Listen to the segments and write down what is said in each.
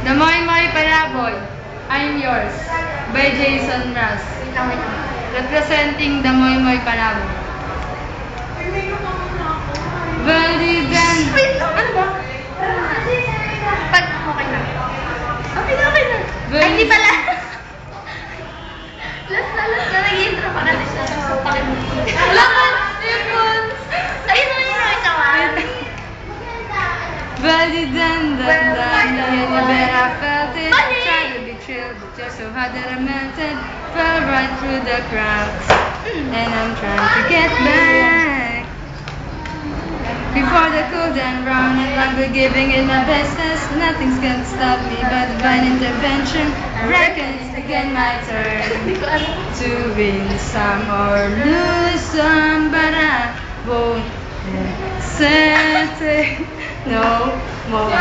The Moy Moy Palaboy, I'm Yours, by Jason Ross. Representing the Moy Moy Palaboy. Bali then. Wait lang, ano ba? Pag, okay na. Okay na. Ay, hindi pala. Last na, nag-intro pa kasi siya. Wala ka, earphones. Ayun naman yung isa ka. Bali then, and you bet I felt it. Tried to be thrilled, but you're so hot that I melted. Fell right through the cracks, and I'm trying to get back. Before the cool down round, and I'm giving it my bestest. Nothing's gonna stop me but divine intervention. Reckon it's again my turn to win some or lose some, but I won't hesitate no more.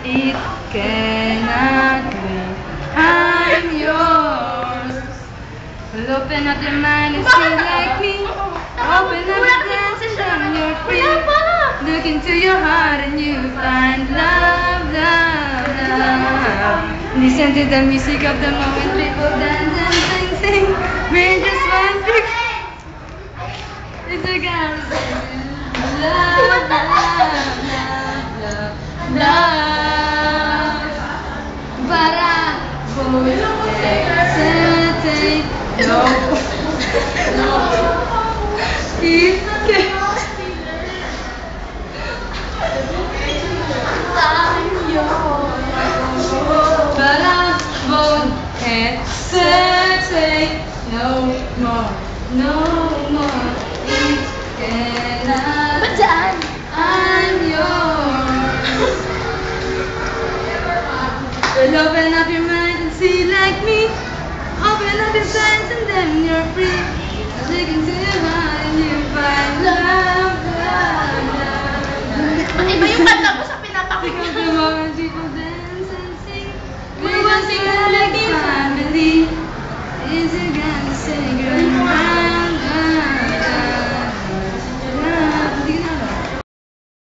It cannot be. I'm yours. Well, open up your mind and feel like me. Open up your dance and then you're free. Look into your heart and you find love. Listen to the music of the moment. People dance and sing. We're just one big. It's a girl. Love. But I won't hesitate. No. But I won't hesitate no more. It cannot. Ba't dyan? I'm yours. Well, open up your mind and see like me. Open up your sights and then you're free. Look into your heart and you find love.